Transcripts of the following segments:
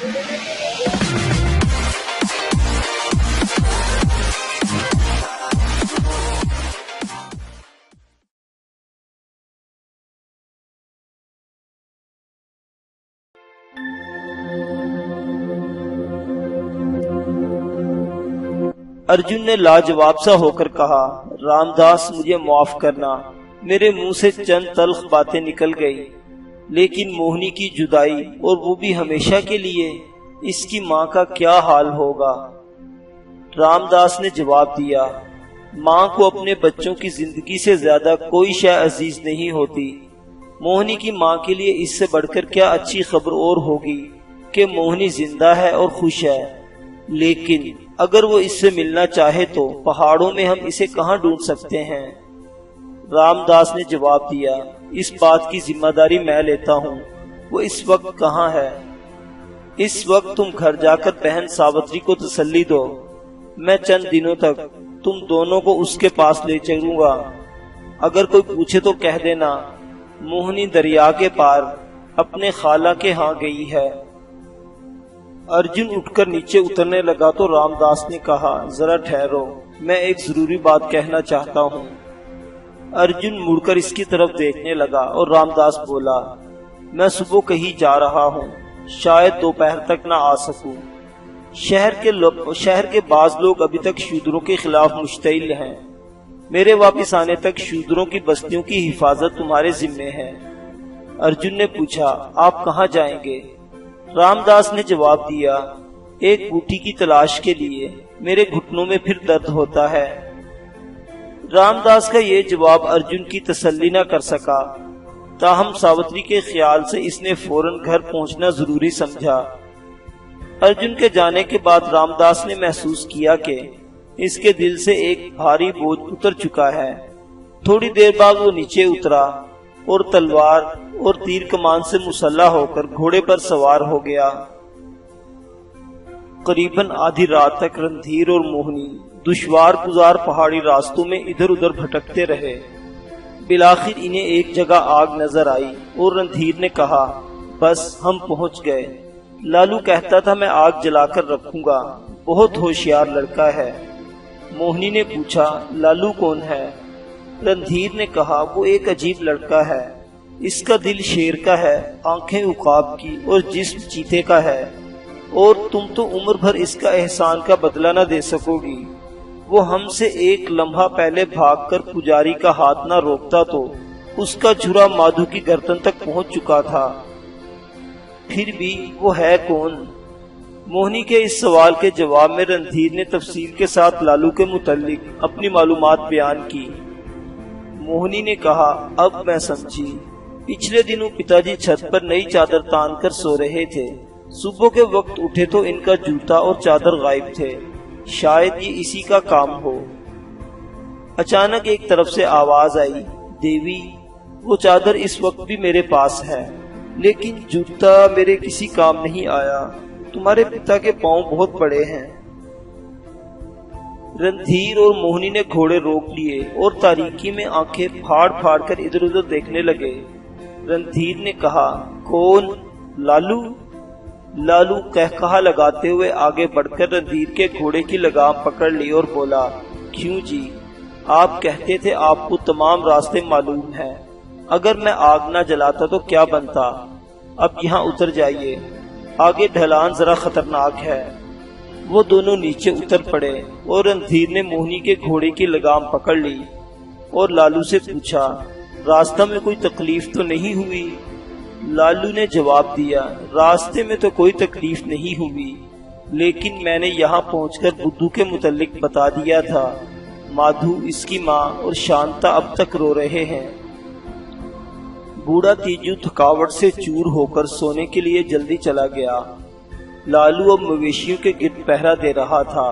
ارجن نے لاجواب سا ہو کر کہا، رامداس مجھے معاف کرنا، میرے منہ سے چند تلخ باتیں نکل گئی، لیکن موہنی کی جدائی اور وہ بھی ہمیشہ کے لیے، اس کی ماں کا کیا حال ہوگا؟ رامداس نے جواب دیا، ماں کو اپنے بچوں کی زندگی سے زیادہ کوئی شے عزیز نہیں ہوتی۔ موہنی کی ماں کے لیے اس سے بڑھ کر کیا اچھی خبر اور ہوگی کہ موہنی زندہ ہے اور خوش ہے، لیکن اگر وہ اس سے ملنا چاہے تو پہاڑوں میں ہم اسے کہاں ڈھونڈ سکتے ہیں؟ رامداس نے جواب دیا، اس بات کی ذمہ داری میں لیتا ہوں، وہ اس وقت کہاں ہے؟ اس وقت تم گھر جا کر بہن ساوتری کو تسلی دو، میں چند دنوں تک تم دونوں کو اس کے پاس لے چلوں گا، اگر کوئی پوچھے تو کہہ دینا موہنی دریا کے پار اپنے خالہ کے ہاں گئی ہے۔ ارجن اٹھ کر نیچے اترنے لگا تو رامداس نے کہا، ذرا ٹھہرو، میں ایک ضروری بات کہنا چاہتا ہوں۔ ارجن مڑ کر اس کی طرف دیکھنے لگا اور رامداس بولا، میں صبح کہیں جا رہا ہوں، شاید دوپہر تک نہ آ سکوں۔ شہر کے بعض لوگ ابھی تک شودروں کے خلاف مشتعل ہیں، میرے واپس آنے تک شودروں کی بستیوں کی حفاظت تمہارے ذمے ہے۔ ارجن نے پوچھا، آپ کہاں جائیں گے؟ رامداس نے جواب دیا، ایک بوٹی کی تلاش کے لیے، میرے گھٹنوں میں پھر درد ہوتا ہے۔ رامداس کا یہ جواب ارجن کی تسلی نہ کر سکا، تاہم ساوتری کے خیال سے اس نے فوراً گھر پہنچنا ضروری سمجھا۔ ارجن کے جانے کے بعد رامداس نے محسوس کیا کہ اس کے دل سے ایک بھاری بوجھ اتر چکا ہے۔ تھوڑی دیر بعد وہ نیچے اترا اور تلوار اور تیر کمان سے مسلح ہو کر گھوڑے پر سوار ہو گیا۔ قریباً آدھی رات تک رندھیر اور موہنی دشوار گزار پہاڑی راستوں میں ادھر ادھر بھٹکتے رہے۔ بالآخر انہیں ایک جگہ آگ نظر آئی اور رندھیر نے کہا، بس ہم پہنچ گئے۔ لالو کہتا تھا میں آگ جلا کر رکھوں گا، بہت ہوشیار لڑکا ہے۔ موہنی نے پوچھا، لالو کون ہے؟ رندھیر نے کہا، وہ ایک عجیب لڑکا ہے، اس کا دل شیر کا ہے، آنکھیں عقاب کی اور جسم چیتے کا ہے، اور تم تو عمر بھر اس کا احسان کا بدلہ نہ دے سکو گی۔ وہ ہم سے ایک لمحہ پہلے بھاگ کر پجاری کا ہاتھ نہ روکتا تو اس کا جھرا مادھو کی گردن تک پہنچ چکا تھا۔ پھر بھی وہ ہے کون؟ موہنی کے اس سوال کے جواب میں رندھیر نے تفصیل کے ساتھ لالو کے متعلق اپنی معلومات بیان کی۔ موہنی نے کہا، اب میں سمجھی، پچھلے دنوں پتا جی چھت پر نئی چادر تان کر سو رہے تھے، صبح کے وقت اٹھے تو ان کا جوتا اور چادر غائب تھے، شاید یہ اسی کا کام ہو۔ اچانک ایک طرف سے آواز آئی، دیوی، وہ چادر اس وقت بھی میرے پاس ہے، لیکن جوتا میرے کسی کام نہیں آیا، تمہارے پتا کے پاؤں بہت بڑے ہیں۔ رندھیر اور موہنی نے گھوڑے روک لیے اور تاریکی میں آنکھیں پھاڑ پھاڑ کر ادھر ادھر دیکھنے لگے۔ رندھیر نے کہا، کون؟ لالو؟ لالو قہقہا لگاتے ہوئے آگے بڑھ کر رندھیر کے گھوڑے کی لگام پکڑ لی اور بولا، کیوں جی، آپ کہتے تھے آپ کو تمام راستے معلوم ہیں، اگر میں آگ نہ جلاتا تو کیا بنتا؟ اب یہاں اتر جائیے، آگے ڈھلان ذرا خطرناک ہے۔ وہ دونوں نیچے اتر پڑے اور رندھیر نے موہنی کے گھوڑے کی لگام پکڑ لی اور لالو سے پوچھا، راستہ میں کوئی تکلیف تو نہیں ہوئی؟ لالو نے جواب دیا، راستے میں تو کوئی تکلیف نہیں ہوئی، لیکن میں نے یہاں پہنچ کر بدھو کے متعلق بتا دیا تھا، مادھو، اس کی ماں اور شانتا اب تک رو رہے ہیں۔ بوڑھا تیجو تھکاوٹ سے چور ہو کر سونے کے لیے جلدی چلا گیا۔ لالو اب مویشیوں کے گرد پہرا دے رہا تھا۔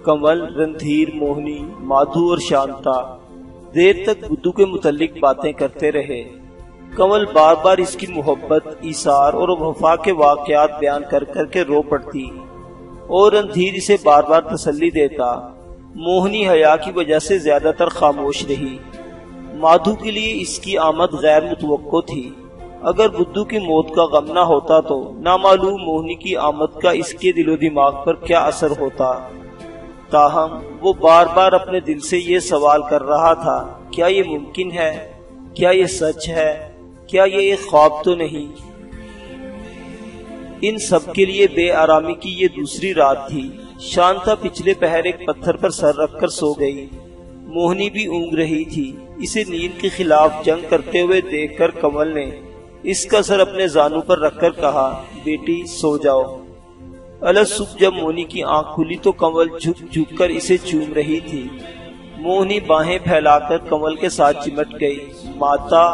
کنول، رندھیر، موہنی، مادھو اور شانتا دیر تک بدھو کے متعلق باتیں کرتے رہے۔ کنول بار بار اس کی محبت، ایثار اور وفا کے واقعات بیان کر کر کے رو پڑتی اور رندھیر اسے بار بار تسلی دیتا۔ موہنی حیا کی وجہ سے زیادہ تر خاموش رہی۔ مادھو کے لیے اس کی آمد غیر متوقع تھی۔ اگر بدھو کی موت کا غم نہ ہوتا تو نامعلوم موہنی کی آمد کا اس کے دل و دماغ پر کیا اثر ہوتا۔ تاہم وہ بار بار اپنے دل سے یہ سوال کر رہا تھا، کیا یہ ممکن ہے؟ کیا یہ سچ ہے؟ کیا یہ ایک خواب تو نہیں؟ ان سب کے لیے بے آرامی کی یہ دوسری رات تھی۔ شانتا پچھلے پہر ایک پتھر پر سر رکھ کر سو گئی۔ موہنی بھی اونگ رہی تھی۔ اسے نیند کے خلاف جنگ کرتے ہوئے دیکھ کر کنول نے اس کا سر اپنے زانو پر رکھ کر کہا، بیٹی سو جاؤ۔ الصبح جب موہنی کی آنکھ کھلی تو کنول جھک جھک کر اسے چوم رہی تھی۔ موہنی باہیں پھیلا کر کنول کے ساتھ چمٹ گئی۔ ماتا،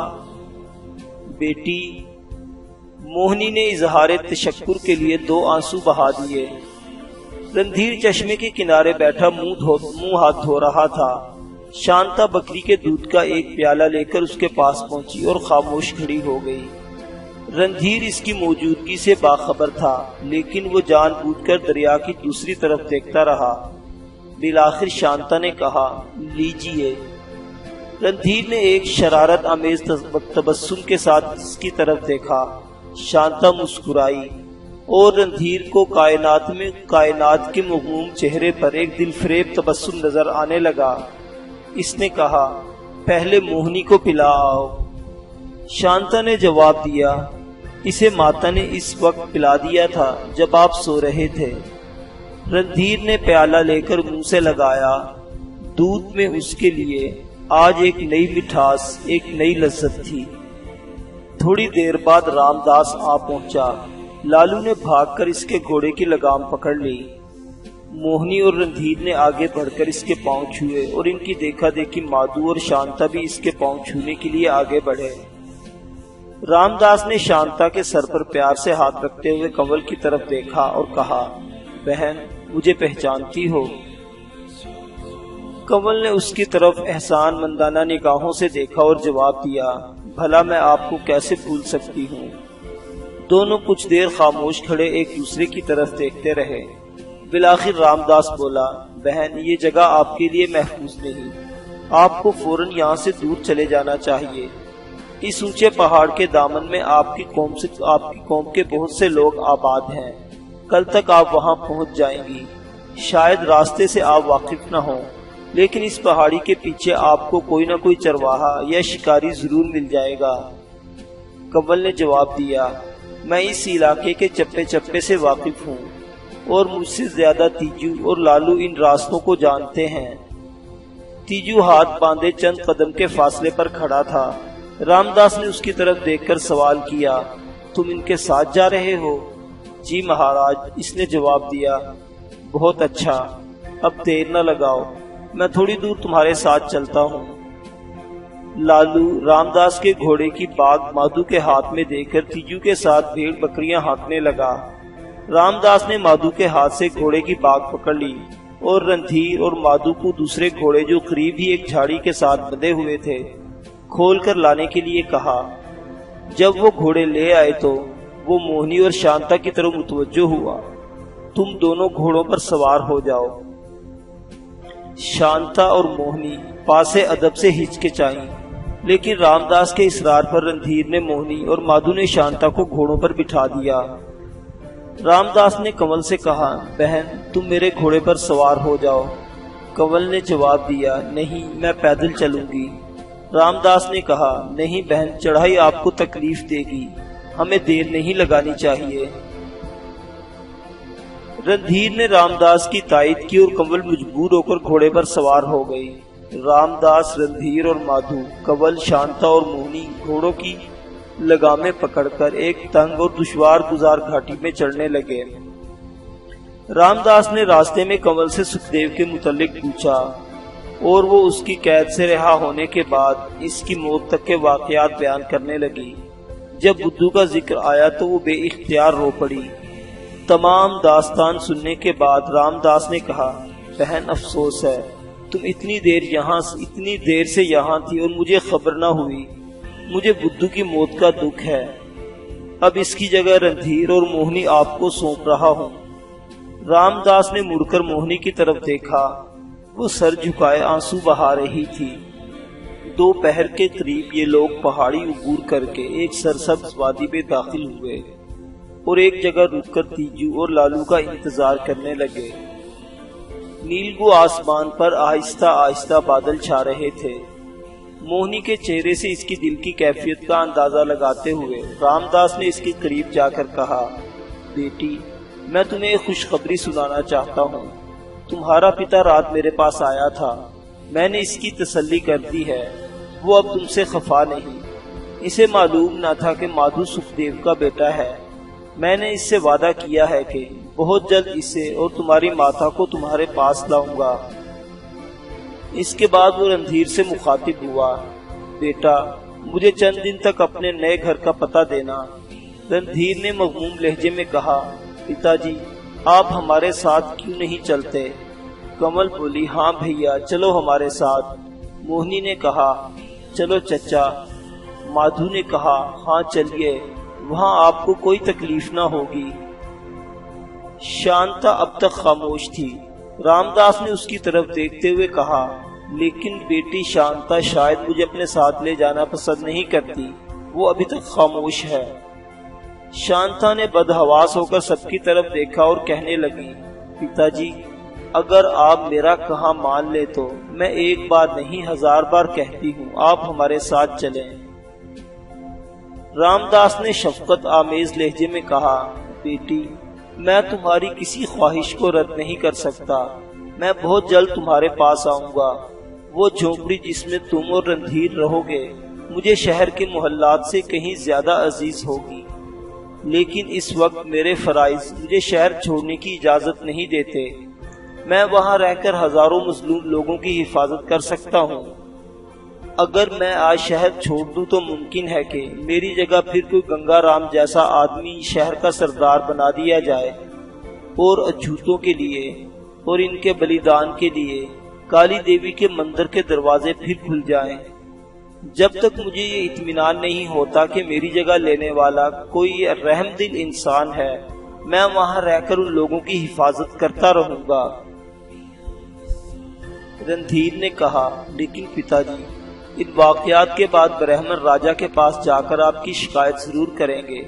بیٹی۔ موہنی نے اظہار تشکر کے لیے 2 آنسو بہا دیے۔ رندھیر چشمے کے کنارے بیٹھا منہ ہاتھ دھو رہا تھا۔ شانتا بکری کے دودھ کا ایک پیالہ لے کر اس کے پاس پہنچی اور خاموش کھڑی ہو گئی۔ رندھیر اس کی موجودگی سے باخبر تھا، لیکن وہ جان بوجھ کر دریا کی دوسری طرف دیکھتا رہا۔ بالآخر شانتا نے کہا، لیجیے۔ رندھیر نے ایک شرارت آمیز تبسم کے ساتھ اس کی طرف دیکھا۔ شانتا مسکرائی اور رندھیر کو کائنات کے مغموم چہرے پر ایک دل فریب تبسم نظر آنے لگا۔ اس نے کہا، پہلے موہنی کو پلاؤ۔ شانتا نے جواب دیا، اسے ماتا نے اس وقت پلا دیا تھا جب آپ سو رہے تھے۔ رندھیر نے پیالہ لے کر منہ سے لگایا۔ دودھ میں اس کے لیے آج ایک نئی مٹھاس، ایک نئی لذت تھی۔ تھوڑی دیر بعد رام داس آ پہنچا۔ لالو نے بھاگ کر اس کے گھوڑے کی لگام پکڑ لی۔ موہنی اور رندھیر نے آگے بڑھ کر اس کے پاؤں چھوئے اور ان کی دیکھا دیکھی مادھو اور شانتا بھی اس کے پاؤں چھونے کے لیے آگے بڑھے۔ رام داس نے شانتا کے سر پر پیار سے ہاتھ رکھتے ہوئے کنول کی طرف دیکھا اور کہا، بہن مجھے پہچانتی ہو؟ کنول نے اس کی طرف احسان مندانہ نگاہوں سے دیکھا اور جواب دیا، بھلا میں آپ کو کیسے بھول سکتی ہوں۔ دونوں کچھ دیر خاموش کھڑے ایک دوسرے کی طرف دیکھتے رہے۔ بالآخر رام داس بولا، بہن یہ جگہ آپ کے لیے محفوظ نہیں، آپ کو فوراً یہاں سے دور چلے جانا چاہیے۔ اس اونچے پہاڑ کے دامن میں آپ کی قوم کے بہت سے لوگ آباد ہیں۔ کل تک آپ وہاں پہنچ جائیں گی۔ شاید راستے سے آپ واقف نہ ہوں، لیکن اس پہاڑی کے پیچھے آپ کو کوئی نہ کوئی چرواہا یا شکاری ضرور مل جائے گا۔ کنول نے جواب دیا، میں اس علاقے کے چپے چپے سے واقف ہوں اور مجھ سے زیادہ تیجو اور لالو ان راستوں کو جانتے ہیں۔ تیجو ہاتھ باندھے چند قدم کے فاصلے پر کھڑا تھا۔ رام داس نے اس کی طرف دیکھ کر سوال کیا، تم ان کے ساتھ جا رہے ہو؟ جی مہاراج، اس نے جواب دیا۔ بہت اچھا، اب دیر نہ لگاؤ، میں تھوڑی دور تمہارے ساتھ چلتا ہوں۔ لالو رام داس کے گھوڑے کی باگ مادھو کے ہاتھ میں دے کر تیجو کے ساتھ بھیڑ بکریاں ہانکنے لگا۔ رام داس نے مادھو کے ہاتھ سے گھوڑے کی باگ پکڑ لی اور رندھیر اور مادھو کو دوسرے گھوڑے جو قریب ہی ایک جھاڑی کے ساتھ بندھے ہوئے تھے کھول کر لانے کے لیے کہا۔ جب وہ گھوڑے لے آئے تو وہ موہنی اور شانتا کی طرف متوجہ ہوا، تم دونوں گھوڑوں پر سوار ہو جاؤ۔ شانتا اور موہنی پاس ادب سے ہچکچائیں، لیکن رام داس کے اصرار پر رندھیر نے موہنی اور مادھو نے شانتا کو گھوڑوں پر بٹھا دیا۔ رام داس نے کنول سے کہا، بہن تم میرے گھوڑے پر سوار ہو جاؤ۔ کنول نے جواب دیا، نہیں میں پیدل چلوں گی۔ رام داس نے کہا، نہیں بہن، چڑھائی آپ کو تکلیف دے گی، ہمیں دیر نہیں لگانی چاہیے۔ رندھیر نے رام داس کی تائید کی اور کنول مجبور ہو کر گھوڑے پر سوار ہو گئی۔ رام داس، رندھیر اور مادھو، کنول، شانتا اور موہنی گھوڑوں کی لگامیں پکڑ کر ایک تنگ اور دشوار گزار گھاٹی میں چڑھنے لگے۔ رام داس نے راستے میں کنول سے سکھدیو کے متعلق پوچھا اور وہ اس کی قید سے رہا ہونے کے بعد اس کی موت تک کے واقعات بیان کرنے لگی۔ جب بدھو کا ذکر آیا تو وہ بے اختیار رو پڑی۔ تمام داستان سننے کے بعد رام داس نے کہا، بہن افسوس ہے، تم اتنی دیر سے یہاں تھی اور مجھے خبر نہ ہوئی۔ مجھے بدھو کی موت کا دکھ ہے۔ اب اس کی جگہ رندھیر اور موہنی آپ کو سونپ رہا ہوں۔ رام داس نے مڑ کر موہنی کی طرف دیکھا، وہ سر جھکائے آنسو بہا رہی تھی۔ دوپہر کے قریب یہ لوگ پہاڑی عبور کر کے ایک سرسبز وادی میں داخل ہوئے اور ایک جگہ رک کر تیجو اور لالو کا انتظار کرنے لگے۔ نیلگو آسمان پر آہستہ آہستہ بادل چھا رہے تھے۔ موہنی کے چہرے سے اس کی دل کی کیفیت کا اندازہ لگاتے ہوئے رام داس نے اس کے قریب جا کر کہا، بیٹی، میں تمہیں ایک خوشخبری سنانا چاہتا ہوں۔ تمہارا پتا رات میرے پاس آیا تھا، میں نے اس کی تسلی کر دی ہے، وہ اب تم سے خفا نہیں۔ اسے معلوم نہ تھا کہ مادھو سکھدیو کا بیٹا ہے۔ میں نے اس سے وعدہ کیا ہے کہ بہت جلد اسے اور تمہاری ماتا کو تمہارے پاس لاؤں گا۔ اس کے بعد وہ رندھیر سے مخاطب ہوا، بیٹا، مجھے چند دن تک اپنے نئے گھر کا پتہ دینا۔ رندھیر نے مغموم لہجے میں کہا، پتا جی، آپ ہمارے ساتھ کیوں نہیں چلتے؟ کمل بولی، ہاں بھیا، چلو ہمارے ساتھ۔ موہنی نے کہا، چلو چچا۔ مادھو نے کہا، ہاں چلیے، وہاں آپ کو کوئی تکلیف نہ ہوگی۔ شانتا اب تک خاموش تھی۔ رام داس نے اس کی طرف دیکھتے ہوئے کہا، لیکن بیٹی شانتا شاید مجھے اپنے ساتھ لے جانا پسند نہیں کرتی، وہ ابھی تک خاموش ہے۔ شانتا نے بدحواس ہو کر سب کی طرف دیکھا اور کہنے لگی، پتا جی، اگر آپ میرا کہا مان لے تو میں ایک بار نہیں 1000 بار کہتی ہوں، آپ ہمارے ساتھ چلیں۔ رام داس نے شفقت آمیز لہجے میں کہا، بیٹی، میں تمہاری کسی خواہش کو رد نہیں کر سکتا، میں بہت جلد تمہارے پاس آؤں گا۔ وہ جھونپڑی جس میں تم اور رندھیر رہو گے مجھے شہر کے محلات سے کہیں زیادہ عزیز ہوگی، لیکن اس وقت میرے فرائض مجھے شہر چھوڑنے کی اجازت نہیں دیتے۔ میں وہاں رہ کر ہزاروں مظلوم لوگوں کی حفاظت کر سکتا ہوں۔ اگر میں آج شہر چھوڑ دوں تو ممکن ہے کہ میری جگہ پھر کوئی گنگا رام جیسا آدمی شہر کا سردار بنا دیا جائے اور اچھوتوں کے لیے اور ان کے بلیدان کے لیے کالی دیوی کے مندر کے دروازے پھر کھل جائیں۔ جب تک مجھے یہ اطمینان نہیں ہوتا کہ میری جگہ لینے والا کوئی رحم دل انسان ہے، میں وہاں رہ کر ان لوگوں کی حفاظت کرتا رہوں گا۔ رندھیر نے کہا، لیکن پتا جی، ان واقعات کے بعد برہمن راجہ کے پاس جا کر آپ کی شکایت ضرور کریں گے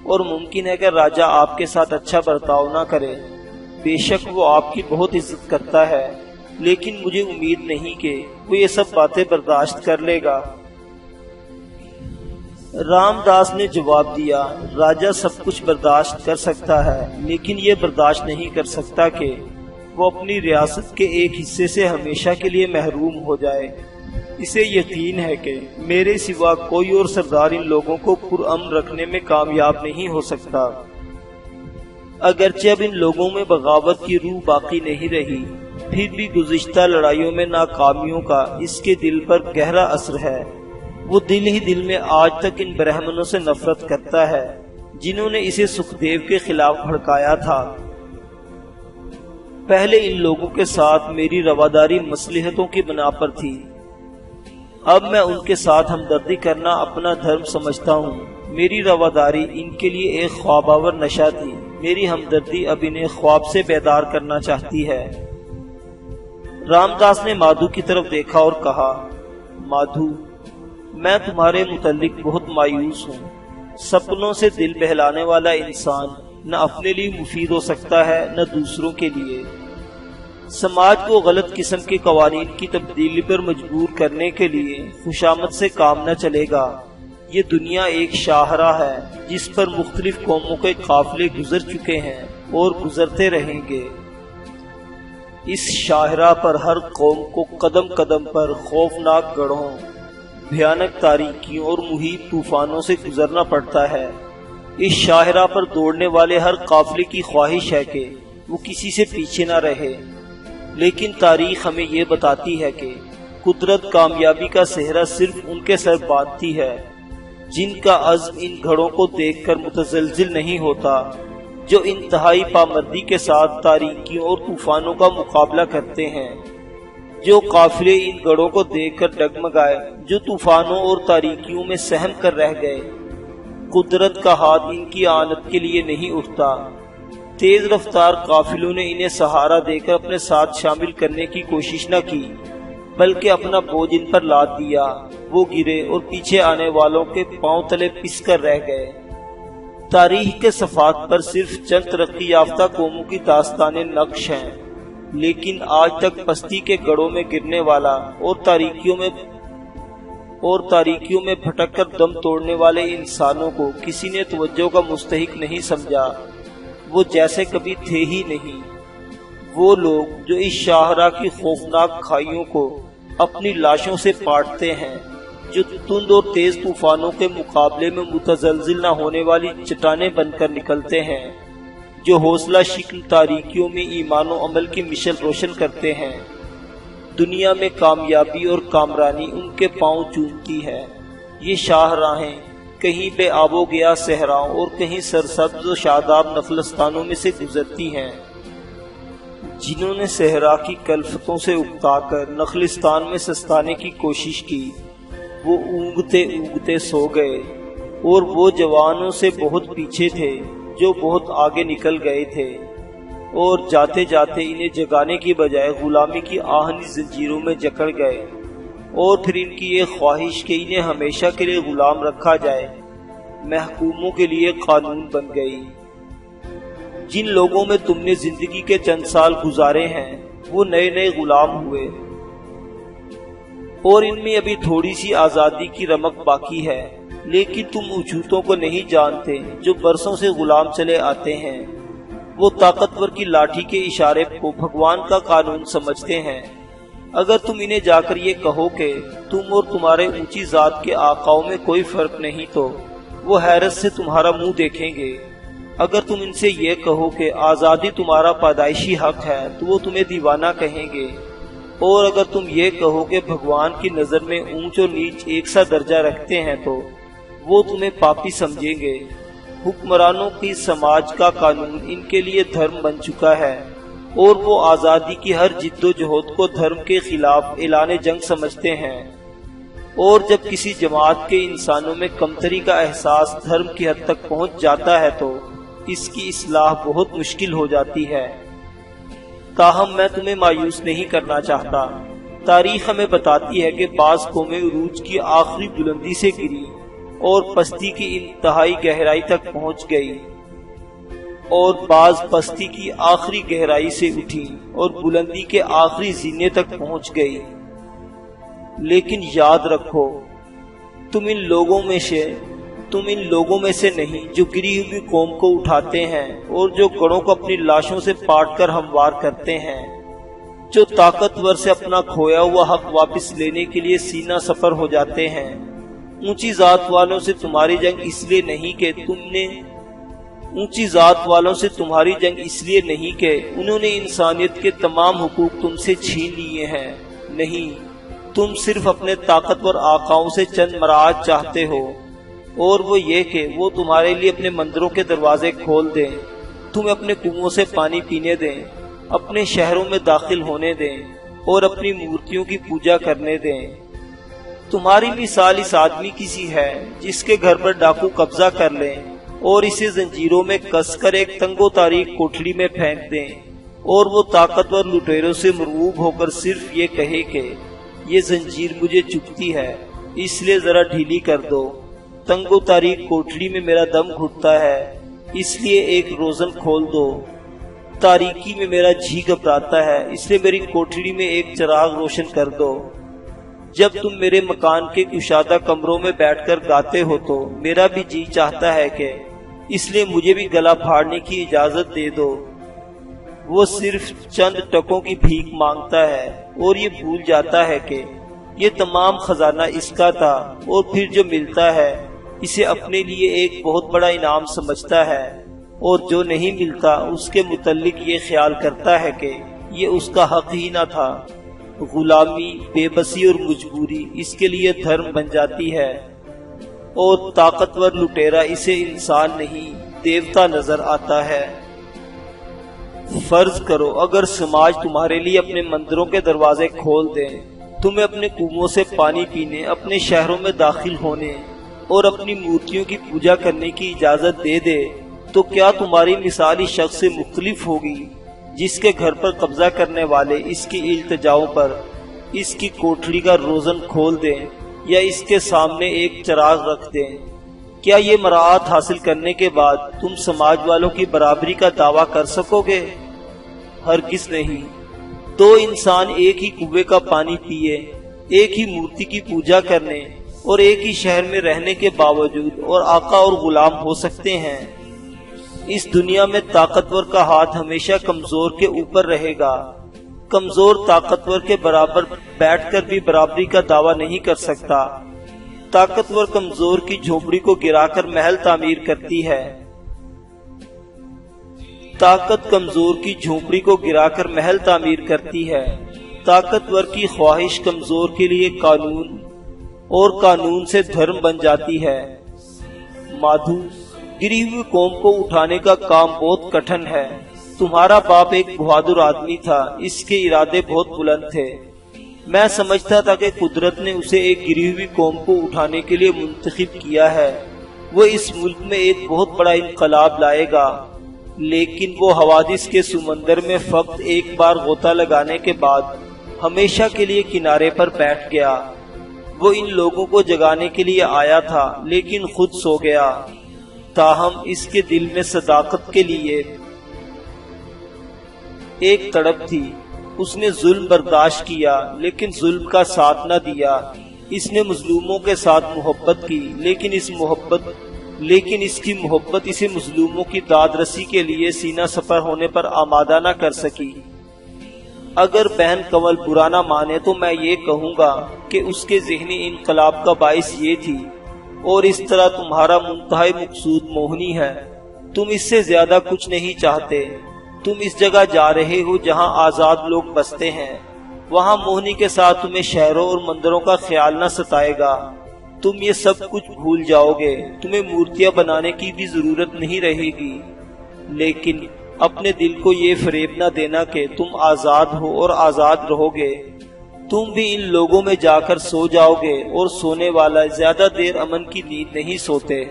اور ممکن ہے کہ راجہ آپ کے ساتھ اچھا برتاؤ نہ کرے۔ بے شک وہ آپ کی بہت عزت کرتا ہے، لیکن مجھے امید نہیں کہ وہ یہ سب باتیں برداشت کر لے گا۔ رام داس نے جواب دیا، راجہ سب کچھ برداشت کر سکتا ہے، لیکن یہ برداشت نہیں کر سکتا کہ وہ اپنی ریاست کے ایک حصے سے ہمیشہ کے لیے محروم ہو جائے۔ اسے یقین ہے کہ میرے سوا کوئی اور سردار ان لوگوں کو پرامن رکھنے میں کامیاب نہیں ہو سکتا۔ اگرچہ اب ان لوگوں میں بغاوت کی روح باقی نہیں رہی، پھر بھی گزشتہ لڑائیوں میں ناکامیوں کا اس کے دل پر گہرا اثر ہے۔ وہ دل ہی دل میں آج تک ان برہمنوں سے نفرت کرتا ہے جنہوں نے اسے سکھدیو کے خلاف بھڑکایا تھا۔ پہلے ان لوگوں کے ساتھ میری رواداری مصلحتوں کی بنا پر تھی، اب میں ان کے ساتھ ہمدردی کرنا اپنا دھرم سمجھتا ہوں۔ میری رواداری ان کے لیے ایک خواب آور نشہ تھی، میری ہمدردی اب انہیں خواب سے بیدار کرنا چاہتی ہے۔ رام داس نے مادھو کی طرف دیکھا اور کہا، مادھو، میں تمہارے متعلق بہت مایوس ہوں۔ سپنوں سے دل بہلانے والا انسان نہ اپنے لیے مفید ہو سکتا ہے نہ دوسروں کے لیے۔ سماج کو غلط قسم کے قوانین کی تبدیلی پر مجبور کرنے کے لیے خوشامد سے کام نہ چلے گا۔ یہ دنیا ایک شاہراہ ہے جس پر مختلف قوموں کے قافلے گزر چکے ہیں اور گزرتے رہیں گے۔ اس شاہراہ پر ہر قوم کو قدم قدم پر خوفناک گڑھوں، بھیانک تاریکیوں اور محیط طوفانوں سے گزرنا پڑتا ہے۔ اس شاہراہ پر دوڑنے والے ہر قافلے کی خواہش ہے کہ وہ کسی سے پیچھے نہ رہے، لیکن تاریخ ہمیں یہ بتاتی ہے کہ قدرت کامیابی کا سہرا صرف ان کے سر باندھتی ہے جن کا عزم ان گھڑوں کو دیکھ کر متزلزل نہیں ہوتا، جو انتہائی پامردی کے ساتھ تاریکیوں اور طوفانوں کا مقابلہ کرتے ہیں۔ جو قافلے ان گڑھوں کو دیکھ کر ڈگمگائے، جو طوفانوں اور تاریکیوں میں سہم کر رہ گئے، قدرت کا ہاتھ ان کی آنت کے لیے نہیں اٹھتا۔ تیز رفتار قافلوں نے انہیں سہارا دے کر اپنے ساتھ شامل کرنے کی کوشش نہ کی، بلکہ اپنا بوجھ ان پر لاد دیا۔ وہ گرے اور پیچھے آنے والوں کے پاؤں تلے پس کر رہ گئے۔ تاریخ کے صفحات پر صرف چند ترقی یافتہ قوموں کی داستانیں نقش ہیں، لیکن آج تک پستی کے گڑھوں میں گرنے والا اور تاریکیوں میں بھٹک کر دم توڑنے والے انسانوں کو کسی نے توجہ کا مستحق نہیں سمجھا۔ وہ جیسے کبھی تھے ہی نہیں۔ وہ لوگ جو اس شاہراہ کی خوفناک کھائیوں کو اپنی لاشوں سے پاٹتے ہیں، جو تند اور تیز طوفانوں کے مقابلے میں متزلزل نہ ہونے والی چٹانیں بن کر نکلتے ہیں، جو حوصلہ شکن تاریکیوں میں ایمان و عمل کی مشل روشن کرتے ہیں۔ دنیا میں کامیابی اور کامرانی ان کے پاؤں چومتی ہے۔ یہ شاہراہیں کہیں بے آب و گیا صحراؤں اور کہیں سرسبز و شاداب نخلستانوں میں سے گزرتی ہیں۔ جنہوں نے صحرا کی کلفتوں سے اکتا کر نخلستان میں سستانے کی کوشش کی، وہ اونگتے اونگتے سو گئے، اور وہ جوانوں سے بہت پیچھے تھے جو بہت آگے نکل گئے تھے، اور جاتے جاتے انہیں جگانے کی بجائے غلامی کی آہنی زنجیروں میں جکڑ گئے، اور پھر ان کی یہ خواہش کہ انہیں ہمیشہ کے لیے غلام رکھا جائے محکوموں کے لیے قانون بن گئی۔ جن لوگوں میں تم نے زندگی کے چند سال گزارے ہیں وہ نئے نئے غلام ہوئے، اور ان میں ابھی تھوڑی سی آزادی کی رمق باقی ہے، لیکن تم اچھوتوں کو نہیں جانتے جو برسوں سے غلام چلے آتے ہیں۔ وہ طاقتور کی لاٹھی کے اشارے کو بھگوان کا قانون سمجھتے ہیں۔ اگر تم انہیں جا کر یہ کہو کہ تم اور تمہارے اونچی ذات کے آقاؤں میں کوئی فرق نہیں، تو وہ حیرت سے تمہارا منہ دیکھیں گے۔ اگر تم ان سے یہ کہو کہ آزادی تمہارا پیدائشی حق ہے، تو وہ تمہیں دیوانہ کہیں گے۔ اور اگر تم یہ کہو کہ بھگوان کی نظر میں اونچ اور نیچ ایک سا درجہ رکھتے ہیں، تو وہ تمہیں پاپی سمجھیں گے۔ حکمرانوں کی سماج کا قانون ان کے لیے دھرم بن چکا ہے، اور وہ آزادی کی ہر جد و جہد کو دھرم کے خلاف اعلان جنگ سمجھتے ہیں۔ اور جب کسی جماعت کے انسانوں میں کمتری کا احساس دھرم کی حد تک پہنچ جاتا ہے تو اس کی اصلاح بہت مشکل ہو جاتی ہے۔ تاہم میں تمہیں مایوس نہیں کرنا چاہتا۔ تاریخ ہمیں بتاتی ہے کہ بعض قومیں عروج کی آخری بلندی سے گری اور پستی کی انتہائی گہرائی تک پہنچ گئی، اور بعض پستی کی آخری گہرائی سے اٹھی اور بلندی کے آخری زینے تک پہنچ گئی۔ لیکن یاد رکھو، تم ان لوگوں میں سے نہیں جو گری ہوئی قوم کو اٹھاتے ہیں اور جو گڑھوں کو اپنی لاشوں سے پاٹ کر ہموار کرتے ہیں، جو طاقتور سے اپنا کھویا ہوا حق واپس لینے کے لیے سینہ سفر ہو جاتے ہیں۔ اونچی ذات والوں سے تمہاری جنگ اس لیے نہیں کہ انہوں نے انسانیت کے تمام حقوق تم سے چھین لیے ہیں، نہیں، تم صرف اپنے طاقتور آقاؤں سے چند مراعات چاہتے ہو، اور وہ یہ کہ وہ تمہارے لیے اپنے مندروں کے دروازے کھول دیں، تمہیں اپنے کنووں سے پانی پینے دیں، اپنے شہروں میں داخل ہونے دیں اور اپنی مورتیوں کی پوجا کرنے دیں۔ تمہاری مثال اس آدمی کی سی ہے جس کے گھر پر ڈاکو قبضہ کر لیں اور اسے زنجیروں میں کس کر ایک تنگ و تاریک کوٹھڑی میں پھینک دیں، اور وہ طاقتور لٹیروں سے مرعوب ہو کر صرف یہ کہے کہ یہ زنجیر مجھے چبھتی ہے، اس لیے ذرا ڈھیلی کر دو، تنگ و تاریک کوٹھڑی میں میرا دم گھٹتا ہے، اس لیے ایک روزن کھول دو، تاریکی میں میرا جی گھبراتا ہے، اس لیے میری کوٹھڑی میں ایک چراغ روشن کر دو۔ جب تم میرے مکان کے کشادہ کمروں میں بیٹھ کر گاتے ہو تو میرا بھی جی چاہتا ہے کہ اس لیے مجھے بھی گلا پھاڑنے کی اجازت دے دو۔ وہ صرف چند ٹکوں کی بھیک مانگتا ہے اور یہ بھول جاتا ہے کہ یہ تمام خزانہ اس کا تھا، اور پھر جو ملتا ہے اسے اپنے لیے ایک بہت بڑا انعام سمجھتا ہے، اور جو نہیں ملتا اس کے متعلق یہ خیال کرتا ہے کہ یہ اس کا حق ہی نہ تھا۔ غلامی، بے بسی اور مجبوری اس کے لیے دھرم بن جاتی ہے، اور طاقتور لٹیرا اسے انسان نہیں دیوتا نظر آتا ہے۔ فرض کرو اگر سماج تمہارے لیے اپنے مندروں کے دروازے کھول دیں، تمہیں اپنے کنووں سے پانی پینے، اپنے شہروں میں داخل ہونے اور اپنی مورتیوں کی پوجا کرنے کی اجازت دے دے، تو کیا تمہاری مثال اس شخص سے مختلف ہوگی جس کے گھر پر قبضہ کرنے والے اس کی التجاؤں پر اس کی کوٹڑی کا روزن کھول دیں یا اس کے سامنے ایک چراغ رکھ دیں، کیا یہ مراعات حاصل کرنے کے بعد تم سماج والوں کی برابری کا دعویٰ کر سکو گے؟ ہرگز نہیں۔ دو انسان ایک ہی کنویں کا پانی پیے، ایک ہی مورتی کی پوجا کرنے اور ایک ہی شہر میں رہنے کے باوجود اور آقا اور غلام ہو سکتے ہیں۔ اس دنیا میں طاقتور کا ہاتھ ہمیشہ کمزور کے اوپر رہے گا۔ کمزور طاقتور کے برابر بیٹھ کر بھی برابری کا دعویٰ نہیں کر سکتا۔ طاقتور کمزور کی جھونپڑی کو گرا کر محل تعمیر کرتی ہے۔ طاقت کمزور کی جھونپڑی کو گرا کر محل تعمیر کرتی ہے۔ طاقتور کی خواہش کمزور کے لیے قانون اور قانون سے دھرم بن جاتی ہے۔ مادھو، گری ہوئی قوم کو اٹھانے کا کام بہت کٹھن ہے۔ تمہارا باپ ایک بہادر آدمی تھا، اس کے ارادے بہت بلند تھے۔ میں سمجھتا تھا کہ قدرت نے اسے ایک گری ہوئی قوم کو اٹھانے کے لیے منتخب کیا ہے، وہ اس ملک میں ایک بہت بڑا انقلاب لائے گا، لیکن وہ حوادث کے سمندر میں فقط ایک بار غوطہ لگانے کے بعد ہمیشہ کے لیے کنارے پر بیٹھ گیا۔ وہ ان لوگوں کو جگانے کے لیے آیا تھا لیکن خود سو گیا۔ تاہم اس کے دل میں صداقت کے لیے ایک تڑپ تھی۔ اس نے ظلم برداشت کیا لیکن ظلم کا ساتھ نہ دیا۔ اس نے مظلوموں کے ساتھ محبت کی لیکن اس کی محبت اسے مظلوموں کی داد رسی کے لیے سینہ سپر ہونے پر آمادہ نہ کر سکی۔ اگر بہن کنول برا نہ مانے تو میں یہ کہوں گا کہ اس کے ذہنی انقلاب کا باعث یہ تھی، اور اس طرح تمہارا منتہائی مقصود موہنی ہے۔ تم اس سے زیادہ کچھ نہیں چاہتے۔ تم اس جگہ جا رہے ہو جہاں آزاد لوگ بستے ہیں، وہاں موہنی کے ساتھ تمہیں شہروں اور مندروں کا خیال نہ ستائے گا۔ تم یہ سب کچھ بھول جاؤ گے، تمہیں مورتیاں بنانے کی بھی ضرورت نہیں رہے گی، لیکن اپنے دل کو یہ فریب نہ دینا کہ تم آزاد ہو اور آزاد رہو گے۔ تم بھی ان لوگوں میں جا کر سو جاؤ گے، اور سونے والا زیادہ دیر امن کی نیند نہیں سوتے۔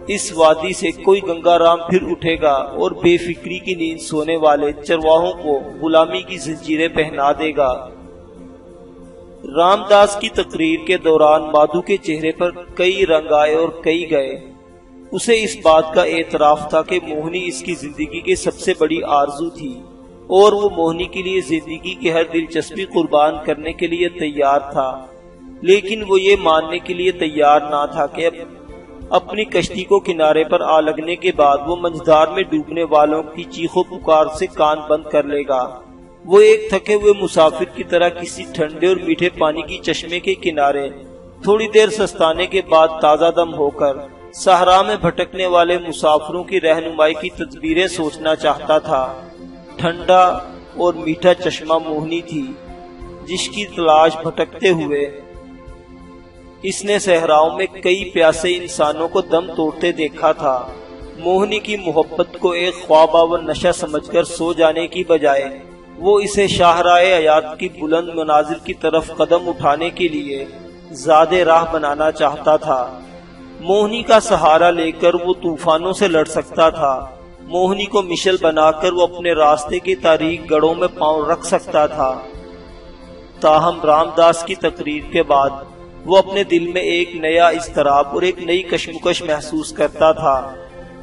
اس وادی سے کوئی گنگا رام پھر اٹھے گا اور بے فکری کی نیند سونے والے چرواہوں کو غلامی کی زنجیریں پہنا دے گا۔ رام داس کی تقریر کے دوران مادھو کے چہرے پر کئی رنگ آئے اور کئی گئے۔ اسے اس بات کا اعتراف تھا کہ موہنی اس کی زندگی کی سب سے بڑی آرزو تھی، اور وہ موہنی کے لیے زندگی کی ہر دلچسپی قربان کرنے کے لیے تیار تھا، لیکن وہ یہ ماننے کے لیے تیار نہ تھا کہ اپنی کشتی کو کنارے پر آ لگنے کے بعد وہ منجھدار میں ڈوبنے والوں کی چیخو پکار سے کان بند کر لے گا۔ وہ ایک تھکے ہوئے مسافر کی طرح کسی ٹھنڈے اور میٹھے پانی کی چشمے کے کنارے تھوڑی دیر سستانے کے بعد تازہ دم ہو کر صحرا میں بھٹکنے والے مسافروں کی رہنمائی کی تدبیریں سوچنا چاہتا تھا۔ ٹھنڈا اور میٹھا چشمہ موہنی تھی، جس کی تلاش بھٹکتے ہوئے اس نے صحراؤں میں کئی پیاسے انسانوں کو دم توڑتے دیکھا تھا۔ موہنی کی محبت کو ایک خواب آور نشہ سمجھ کر سو جانے کی بجائے وہ اسے شاہراہ حیات کی بلند منازل کی طرف قدم اٹھانے کے لیے زیادہ راہ بنانا چاہتا تھا۔ موہنی کا سہارا لے کر وہ طوفانوں سے لڑ سکتا تھا۔ موہنی کو مشل بنا کر وہ اپنے راستے کی تاریک گڑھوں میں پاؤں رکھ سکتا تھا۔ تاہم رام داس کی تقریر کے بعد وہ اپنے دل میں ایک نیا اضطراب اور ایک نئی کشمکش محسوس کرتا تھا۔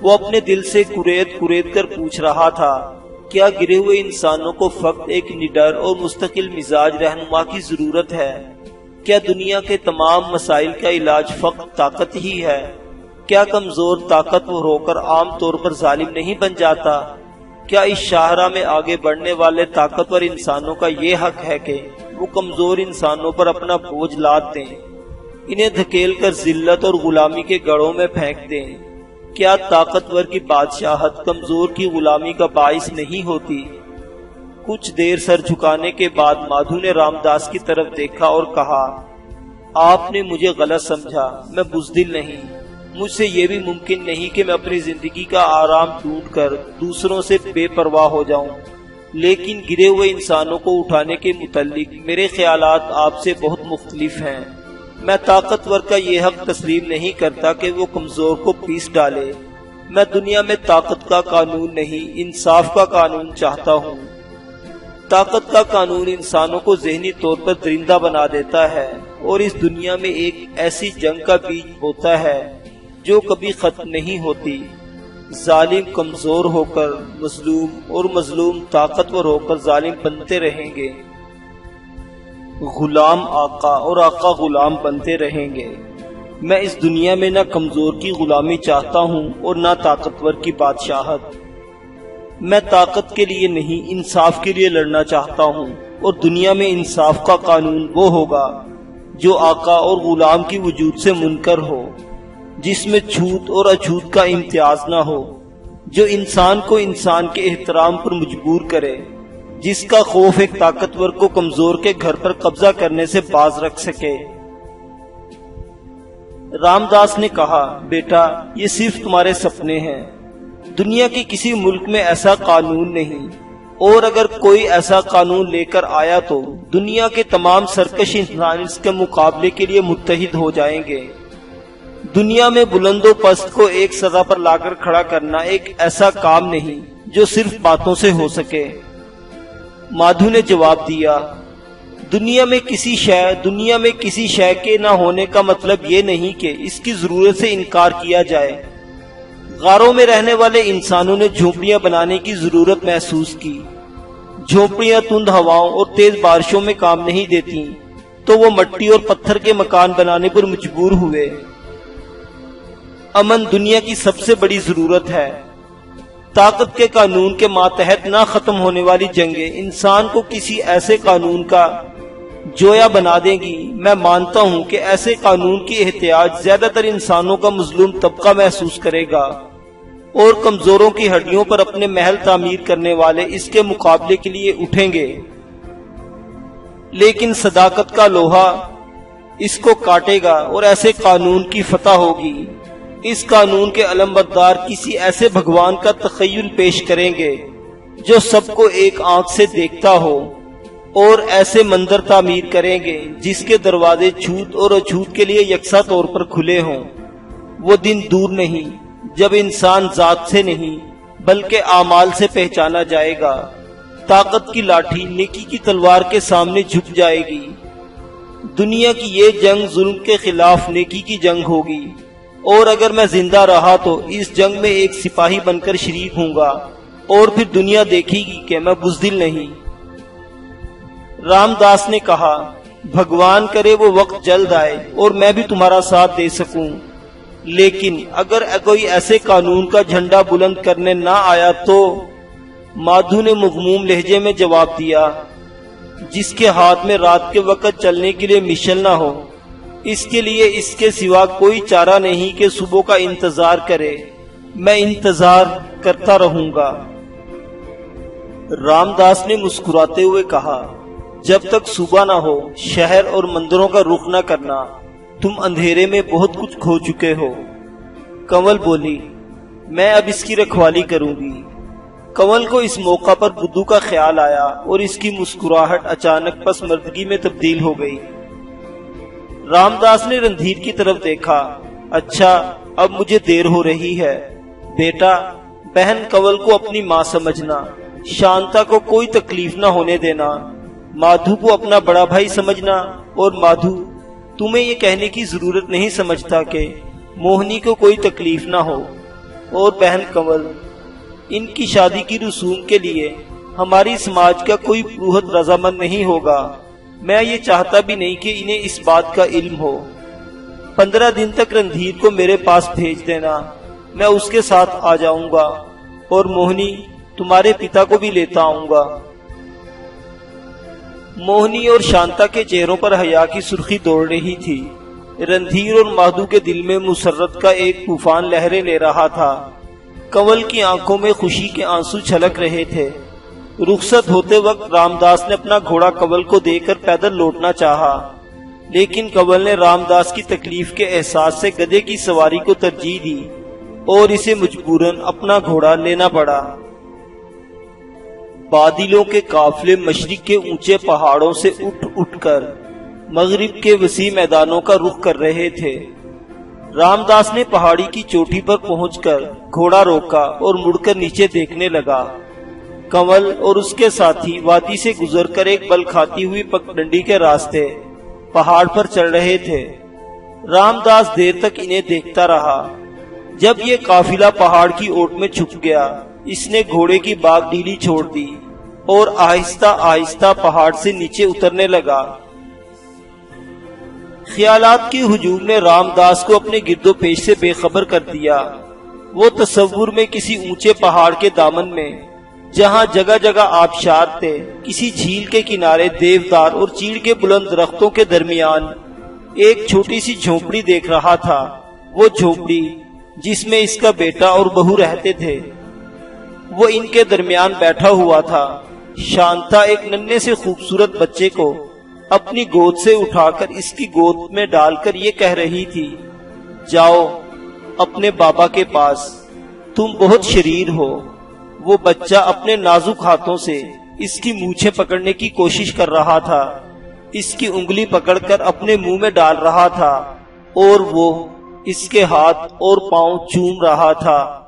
وہ اپنے دل سے کریت کر پوچھ رہا تھا، کیا گرے ہوئے انسانوں کو فقط ایک نڈر اور مستقل مزاج رہنما کی ضرورت ہے؟ کیا دنیا کے تمام مسائل کا علاج فقط طاقت ہی ہے؟ کیا کمزور طاقتور ہو کر عام طور پر ظالم نہیں بن جاتا؟ کیا اس شاہراہ میں آگے بڑھنے والے طاقتور انسانوں کا یہ حق ہے کہ وہ کمزور انسانوں پر اپنا بوجھ لاد دیں، انہیں دھکیل کر ذلت اور غلامی کے گڑھوں میں پھینک دیں؟ کیا طاقتور کی بادشاہت کمزور کی غلامی کا باعث نہیں ہوتی؟ کچھ دیر سر جھکانے کے بعد مادھو نے رام داس کی طرف دیکھا اور کہا، آپ نے مجھے غلط سمجھا، میں بزدل نہیں۔ مجھ سے یہ بھی ممکن نہیں کہ میں اپنی زندگی کا آرام ڈھونڈ کر دوسروں سے بے پرواہ ہو جاؤں، لیکن گرے ہوئے انسانوں کو اٹھانے کے متعلق میرے خیالات آپ سے بہت مختلف ہیں۔ میں طاقتور کا یہ حق تسلیم نہیں کرتا کہ وہ کمزور کو پیس ڈالے۔ میں دنیا میں طاقت کا قانون نہیں، انصاف کا قانون چاہتا ہوں۔ طاقت کا قانون انسانوں کو ذہنی طور پر درندہ بنا دیتا ہے اور اس دنیا میں ایک ایسی جنگ کا بیج بوتا ہے جو کبھی ختم نہیں ہوتی۔ ظالم کمزور ہو کر مظلوم اور مظلوم طاقتور ہو کر ظالم بنتے رہیں گے، غلام آقا اور آقا غلام بنتے رہیں گے۔ میں اس دنیا میں نہ کمزور کی غلامی چاہتا ہوں اور نہ طاقتور کی بادشاہت۔ میں طاقت کے لیے نہیں، انصاف کے لیے لڑنا چاہتا ہوں، اور دنیا میں انصاف کا قانون وہ ہوگا جو آقا اور غلام کی وجود سے منکر ہو، جس میں چھوت اور اچھوت کا امتیاز نہ ہو، جو انسان کو انسان کے احترام پر مجبور کرے، جس کا خوف ایک طاقتور کو کمزور کے گھر پر قبضہ کرنے سے باز رکھ سکے۔ رام داس نے کہا، بیٹا یہ صرف تمہارے سپنے ہیں، دنیا کے کسی ملک میں ایسا قانون نہیں، اور اگر کوئی ایسا قانون لے کر آیا تو دنیا کے تمام سرکش انسان اس کے مقابلے کے لیے متحد ہو جائیں گے۔ دنیا میں بلند و پست کو ایک سزا پر لا کر کھڑا کرنا ایک ایسا کام نہیں جو صرف باتوں سے ہو سکے۔ مادھو نے جواب دیا، دنیا میں کسی شے کے نہ ہونے کا مطلب یہ نہیں کہ اس کی ضرورت سے انکار کیا جائے۔ غاروں میں رہنے والے انسانوں نے جھونپڑیاں بنانے کی ضرورت محسوس کی۔ جھونپڑیاں تند ہواؤں اور تیز بارشوں میں کام نہیں دیتی، تو وہ مٹی اور پتھر کے مکان بنانے پر مجبور ہوئے۔ امن دنیا کی سب سے بڑی ضرورت ہے۔ طاقت کے قانون کے ماتحت نہ ختم ہونے والی جنگیں انسان کو کسی ایسے قانون کا جویا بنا دیں گی۔ میں مانتا ہوں کہ ایسے قانون کی احتیاج زیادہ تر انسانوں کا مظلوم طبقہ محسوس کرے گا، اور کمزوروں کی ہڈیوں پر اپنے محل تعمیر کرنے والے اس کے مقابلے کے لیے اٹھیں گے۔ لیکن صداقت کا لوہا اس کو کاٹے گا اور ایسے قانون کی فتح ہوگی۔ اس قانون کے علمبردار کسی ایسے بھگوان کا تخیل پیش کریں گے جو سب کو ایک آنکھ سے دیکھتا ہو، اور ایسے مندر تعمیر کریں گے جس کے دروازے چھوت اور اچھوت کے لیے یکساں طور پر کھلے ہوں۔ وہ دن دور نہیں جب انسان ذات سے نہیں بلکہ اعمال سے پہچانا جائے گا۔ طاقت کی لاٹھی نیکی کی تلوار کے سامنے جھک جائے گی۔ دنیا کی یہ جنگ ظلم کے خلاف نیکی کی جنگ ہوگی، اور اگر میں زندہ رہا تو اس جنگ میں ایک سپاہی بن کر شریک ہوں گا، اور پھر دنیا دیکھے گی کہ میں بزدل نہیں۔ رام داس نے کہا، بھگوان کرے وہ وقت جلد آئے اور میں بھی تمہارا ساتھ دے سکوں، لیکن اگر کوئی ایسے قانون کا جھنڈا بلند کرنے نہ آیا تو؟ مادھو نے مغموم لہجے میں جواب دیا، جس کے ہاتھ میں رات کے وقت چلنے کے لیے مشل نہ ہو، اس کے لیے اس کے سوا کوئی چارہ نہیں کہ صبح کا انتظار کرے۔ میں انتظار کرتا رہوں گا۔ رام داس نے مسکراتے ہوئے کہا، جب تک صبح نہ ہو شہر اور مندروں کا رخ نہ کرنا، تم اندھیرے میں بہت کچھ کھو چکے ہو۔ کنول بولی، میں اب اس کی رکھوالی کروں گی۔ کنول کو اس موقع پر بدھو کا خیال آیا اور اس کی مسکراہٹ اچانک پسمردگی میں تبدیل ہو گئی۔ رام داس نے رندھیر کی طرف دیکھا، اچھا اب مجھے دیر ہو رہی ہے۔ بیٹا، بہن کنول کو اپنی ماں سمجھنا، شانتا کو کوئی تکلیف نہ ہونے دینا، مادھو کو اپنا بڑا بھائی سمجھنا، اور مادھو تمہیں یہ کہنے کی ضرورت نہیں سمجھتا کہ موہنی کو کوئی تکلیف نہ ہو، اور بہن کنول، ان کی شادی کی رسوم کے لیے ہماری سماج کا کوئی پروہت رضامند نہیں ہوگا۔ میں یہ چاہتا بھی نہیں کہ انہیں اس بات کا علم ہو۔ 15 دن تک رندھیر کو میرے پاس بھیج دینا، میں اس کے ساتھ آ جاؤں گا، اور موہنی تمہارے پتا کو بھی لیتا آؤں گا۔ موہنی اور شانتا کے چہروں پر حیا کی سرخی دوڑ رہی تھی۔ رندھیر اور مادھو کے دل میں مسرت کا ایک طوفان لہریں لے رہا تھا۔ کنول کی آنکھوں میں خوشی کے آنسو چھلک رہے تھے۔ رخصت ہوتے وقت رام داس نے اپنا گھوڑا کنول کو دے کر پیدل لوٹنا چاہا، لیکن کنول نے رام داس کی تکلیف کے احساس سے گدھے کی سواری کو ترجیح دی اور اسے مجبوراً اپنا گھوڑا لینا پڑا۔ بادلوں کے قافلے مشرق کے اونچے پہاڑوں سے اٹھ اٹھ کر مغرب کے وسیع میدانوں کا رخ کر رہے تھے۔ رام داس نے پہاڑی کی چوٹی پر پہنچ کر گھوڑا روکا اور مڑ کر نیچے دیکھنے لگا۔ کنول اور اس کے ساتھی وادی سے گزر کر ایک بل کھاتی ہوئی پگڈنڈی کے راستے پہاڑ پر چڑھ رہے تھے۔ رام داس دیر تک انہیں دیکھتا رہا۔ جب یہ قافلہ پہاڑ کی اوٹ میں چھپ گیا، اس نے گھوڑے کی باگ ڈھیلی چھوڑ دی اور آہستہ آہستہ پہاڑ سے نیچے اترنے لگا۔ خیالات کے ہجوم نے رام داس کو اپنے گرد و پیش سے بے خبر کر دیا۔ وہ تصور میں کسی اونچے پہاڑ کے دامن میں، جہاں جگہ جگہ آبشار تھے، کسی جھیل کے کنارے دیودار اور چیڑ کے بلند درختوں کے درمیان ایک چھوٹی سی جھونپڑی دیکھ رہا تھا۔ وہ جھونپڑی جس میں اس کا بیٹا اور بہو رہتے تھے، وہ ان کے درمیان بیٹھا ہوا تھا۔ شانتا ایک ننھے سے خوبصورت بچے کو اپنی گود سے اٹھا کر اس کی گود میں ڈال کر یہ کہہ رہی تھی، جاؤ اپنے بابا کے پاس، تم بہت شریر ہو۔ وہ بچہ اپنے نازک ہاتھوں سے اس کی مونچھیں پکڑنے کی کوشش کر رہا تھا، اس کی انگلی پکڑ کر اپنے منہ میں ڈال رہا تھا اور وہ اس کے ہاتھ اور پاؤں چوم رہا تھا۔